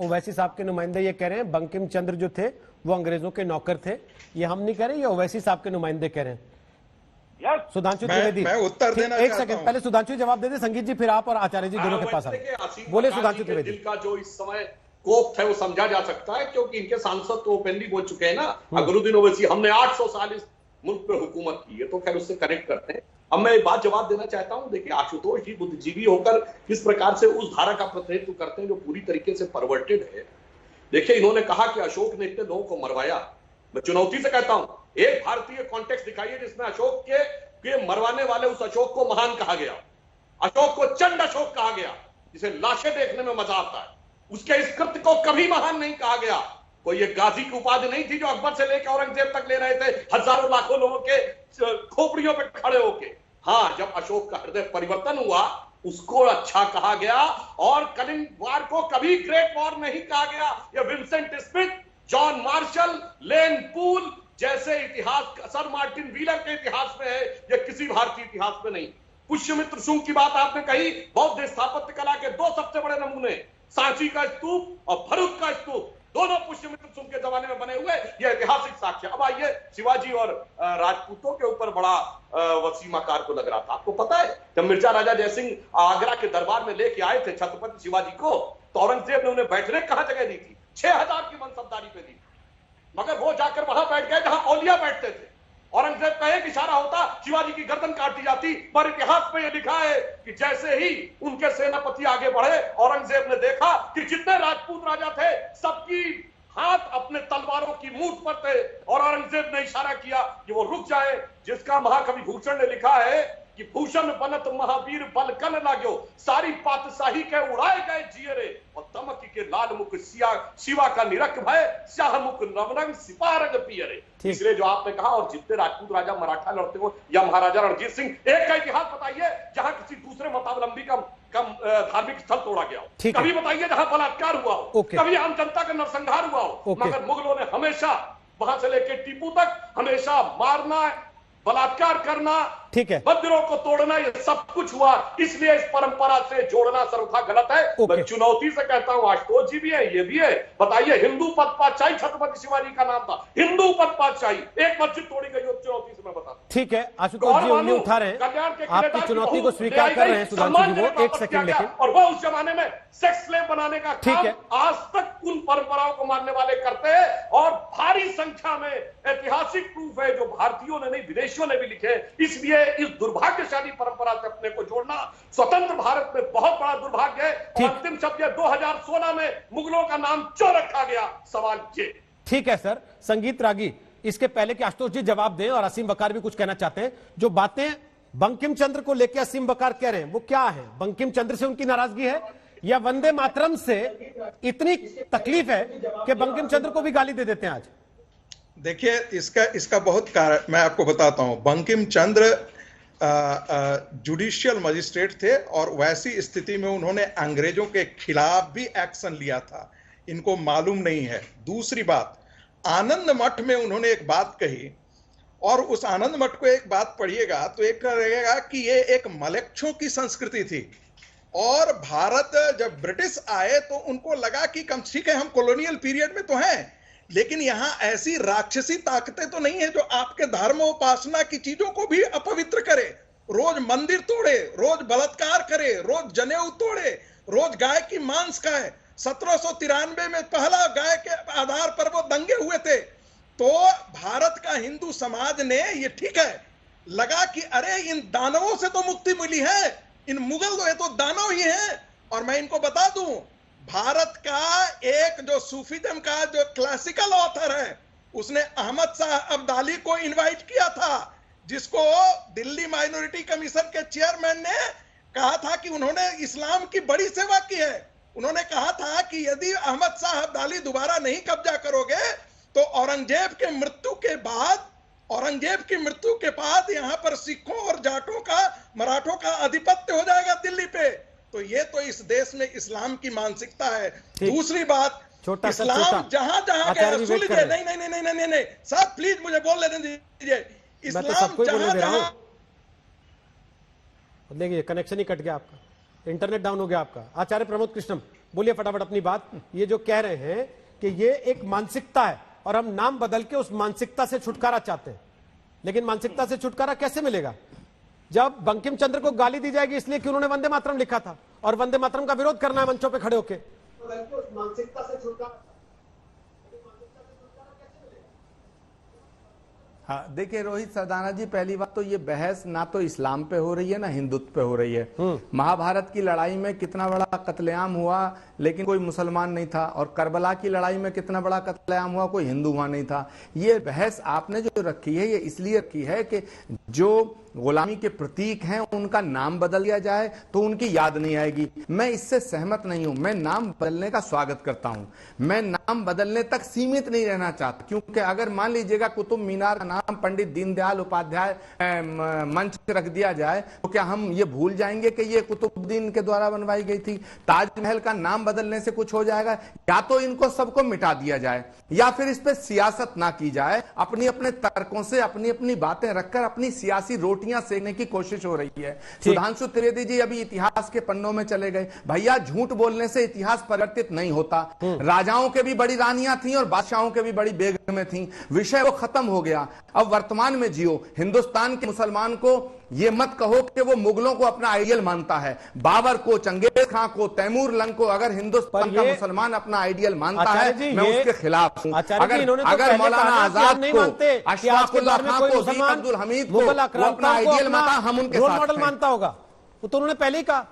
ओवैसी साहब के नुमाइंदे ये कह रहे हैं बंकिम चंद्र जो थे वो अंग्रेजों के नौकर थे। ये हम नहीं कह रहे, ये ओवैसी साहब के नुमाइंदे कह रहे हैं। सुधांशु त्रिवेदी, मैं उत्तर देना एक चाहता सेकंड हूं। पहले सुधांशु जवाब दे दे। संगीत जी फिर आप और आचार्य जी दोनों के पास आए। बोले सुधांशु त्रिवेदी। दिल का जो इस समय कोप है वो समझा जा सकता है, क्योंकि इनके सांसद तो ओपनली बोल चुके हैं ना, अकबरुद्दीन ओवैसी, हमने 800 साल इस मुल्क पे हुकूमत की है। तो खैर उससे कनेक्ट करते हैं। अब मैं एक बात जवाब देना चाहता हूं। देखिए, आशुतोष जी बुद्धिजीवी होकर किस प्रकार से उस धारा का प्रतिनिधित्व करते हैं जो पूरी तरीके से परवर्टेड है। देखिए, इन्होंने कहा कि अशोक ने इतने लोगों को मरवाया। मैं चुनौती से कहता हूं, एक भारतीय कॉन्टेक्स्ट दिखाइए जिसमें अशोक के मरवाने वाले उस अशोक को महान कहा गया, अशोक को चंड अशोक कहा गया, जिसे लाशें देखने में मजा आता है। उसके इस कृत्य को कभी महान नहीं कहा गया। कोई एक गाजी की उपाधि नहीं थी जो अकबर से लेकर औरंगजेब तक ले रहे थे, हजारों लाखों लोगों के खोपड़ियों पे खड़े होके। हाँ, जब अशोक का हृदय परिवर्तन हुआ उसको अच्छा कहा गया, और कलिंग वार को कभी ग्रेट वॉर नहीं कहा गया। ये विंसेंट स्मिथ, जॉन मार्शल, लेन पूल जैसे इतिहास, सर मार्टिन व्हीलर के इतिहास में है, ये किसी भारतीय इतिहास में नहीं। पुष्यमित्र शुंग की बात आपने कही, बौद्ध स्थापत्य कला के दो सबसे बड़े नमूने, सांची का स्तूप और भरूच का स्तूप, दोनों पुष्यमित्र शुंग के जमाने में बने हुए, यह ऐतिहासिक साक्ष्य। अब आइए, शिवाजी और राजपूतों के ऊपर बड़ा वसीमाकार को लग रहा था। आपको पता है, जब मिर्जा राजा जयसिंह आगरा के दरबार में लेके आए थे छत्रपति शिवाजी को, तो औरंगजेब ने उन्हें बैठने कहां जगह दी थी? 6000 की मनसबदारी पे दी, मगर वो जाकर वहां बैठ गए जहां औलिया बैठते थे। औरंगजेब का एक इशारा होता, शिवाजी की गर्दन काट दी जाती। पर इतिहास में यह लिखा है कि जैसे ही उनके सेनापति आगे बढ़े, औरंगजेब ने देखा कि जितने राजपूत राजा थे सबकी हाथ अपने तलवारों की मूठ पर थे, और औरंगजेब ने इशारा किया कि वो रुक जाए। जिसका महाकवि भूषण ने लिखा है कि भूषण बनत महावीर बल कन लागो, सारी पातशाही के उड़ाए गए जियरे, और तमक के लाल मुख शिवा का निरख भय, शाह मुख नवरंग सिपारंग पियरे। इसलिए जो आपने कहा, और जितने राजपूत राजा मराठा लड़ते हो या महाराजा रणजीत सिंह, एक का इतिहास बताइए जहां किसी दूसरे मतावलंबी का धार्मिक स्थल तोड़ा गया हो। कभी बताइए जहां बलात्कार हुआ हो, कभी आम जनता का नरसंहार हुआ हो। मगर मुगलों ने हमेशा, वहां से लेकर टीपू तक, हमेशा मारना, बलात्कार करना, ठीक है, मंदिरों को तोड़ना, ये सब कुछ हुआ। इसलिए इस परंपरा से जोड़ना सर्वथा गलत है। मैं चुनौती से कहता हूं, आशुतोष जी भी है, ये भी है। बताइए, हिंदू पद पातशाही छत्रपति शिवाजी का नाम था, हिंदू पद पातशाही, एक मस्जिद तोड़ी गई हो। चुनौती से मैं बताता हूं। ठीक है, आशुतोष जी उंगली उठा रहे हैं, आपकी चुनौती को स्वीकार कर रहे हैं सुधांशु जी। वो एक सेकंड, लेकिन और वो उस जमाने में सेक्स स्लेव बनाने का काम आज तक उन परंपराओं को मानने वाले करते हैं, और भारी संख्या में ऐतिहासिक प्रूफ है जो भारतीयों ने नहीं, विदेशियों ने भी लिखे। इसलिए इस दुर्भाग्यशाली परंपरा से अपने को जोड़ना स्वतंत्र भारत में बहुत बड़ा दुर्भाग्य है। अंतिम शब्द 2016 में मुगलों का नाम क्यों रखा गया, सवाल ये। ठीक है सर। संगीत रागी, इसके पहले कि आशुतोष जी जवाब दें, और असीम बकार भी कुछ कहना चाहते हैं, जो बातें बंकिम चंद्र को लेकर असीम बकार कह रहे हैं वो क्या है? बंकिम चंद्र से उनकी नाराजगी है, या वंदे मातरम से इतनी तकलीफ है कि बंकिम चंद्र को भी गाली दे देते हैं आज? देखिए, इसका बहुत कारण मैं आपको बताता हूं। बंकिम चंद्र जुडिशियल मजिस्ट्रेट थे, और वैसी स्थिति में उन्होंने अंग्रेजों के खिलाफ भी एक्शन लिया था, इनको मालूम नहीं है। दूसरी बात, आनंद मठ में उन्होंने एक बात कही, और उस आनंद मठ को एक बात पढ़िएगा तो एक रहेगा कि ये एक मलेच्छों की संस्कृति थी, और भारत जब ब्रिटिश आए तो उनको लगा कि कम ठीक है, हम कॉलोनियल पीरियड में तो हैं, लेकिन यहां ऐसी राक्षसी ताकतें तो नहीं है जो आपके धर्मोपासना की चीजों को भी अपवित्र करे, रोज मंदिर तोड़े, रोज बलात्कार करे, रोज जनेऊ तोड़े, रोज गाय की मांस खाए। 1793 में पहला गाय के आधार पर वो दंगे हुए थे। तो भारत का हिंदू समाज ने, ये ठीक है, लगा कि अरे इन दानवों से तो मुक्ति मिली है, इन मुगल ये तो दानव ही हैं। और मैं इनको बता दूं, भारत का एक जो सूफीज्म का जो क्लासिकल ऑथर है, उसने अहमद शाह अब्दाली को इनवाइट किया था, जिसको दिल्ली माइनॉरिटी कमीशन के चेयरमैन ने कहा था कि उन्होंने इस्लाम की बड़ी सेवा की है। उन्होंने कहा था कि यदि अहमद शाह अब्दाली दोबारा नहीं कब्जा करोगे तो औरंगजेब के मृत्यु के बाद यहां पर सिखों और जाटों का, मराठों का आधिपत्य हो जाएगा दिल्ली पे। तो ये तो इस देश में इस्लाम की मानसिकता है। दूसरी बात, इस्लाम जहां जहां गया, सुन लीजिए, नहीं साहब प्लीज मुझे बोलने दीजिए। इस्लाम जहां जहां, देखिए कनेक्शन ही कट गया आपका, इंटरनेट डाउन हो गया आपका। आचार्य प्रमोद कृष्णम। बोलिए फटाफट अपनी बात। ये जो कह रहे हैं कि ये एक मानसिकता है और हम नाम बदल के उस मानसिकता से छुटकारा चाहते हैं, लेकिन मानसिकता से छुटकारा कैसे मिलेगा जब बंकिम चंद्र को गाली दी जाएगी इसलिए कि उन्होंने वंदे मातरम लिखा था और वंदे मातरम का विरोध करना है मंचों पे खड़े होके। मानसिकता से छुटकारा, हाँ, देखिए रोहित सरदाना जी, पहली बात तो ये बहस ना तो इस्लाम पे हो रही है ना हिंदुत्व पे हो रही है। महाभारत की लड़ाई में कितना बड़ा कत्लेआम हुआ लेकिन कोई मुसलमान नहीं था, और करबला की लड़ाई में कितना बड़ा कत्लेआम हुआ कोई हिंदू वहां नहीं था। ये बहस आपने जो रखी है ये इसलिए रखी है कि जो गुलामी के प्रतीक हैं उनका नाम बदल दिया जाए तो उनकी याद नहीं आएगी। मैं इससे सहमत नहीं हूं। मैं नाम बदलने का स्वागत करता हूं, मैं नाम बदलने तक सीमित नहीं रहना चाहता, क्योंकि अगर मान लीजिएगा कुतुब मीनार का नाम पंडित दीनदयाल उपाध्याय मंच रख दिया जाए तो क्या हम ये भूल जाएंगे कि ये कुतुबुद्दीन के द्वारा बनवाई गई थी? ताजमहल का नाम बदलने से कुछ हो जाएगा? या तो इनको सबको मिटा दिया जाए या फिर इस पे सियासत ना की जाए। अपनी अपने तर्कों से अपनी अपनी बातें रखकर अपनी सियासी रोटियां सेकने की कोशिश हो रही है। सुधांशु त्रिवेदी जी अभी इतिहास के पन्नों में चले गए। भैया, झूठ बोलने से इतिहास परिवर्तित नहीं होता। राजाओं के भी बड़ी रानियां थी और बादशाहों के भी बड़ी बेगमें थी। विषय वो खत्म हो गया, अब वर्तमान में जियो। हिंदुस्तान के मुसलमान को ये मत कहो कि वो मुगलों को अपना आइडियल मानता है। बाबर को, चंगेज खां को, तैमूर लंग को अगर हिंदुस्तान का मुसलमान अपना आइडियल मानता है, मैं उसके खिलाफ हूं। अगर मौलाना आजाद को, अशफाकुल्लाह खां को, अब्दुल हमीद को अपना आइडियल मानता, हम उनके साथ मॉडल मानता होगा। वो तो उन्होंने पहले ही कहा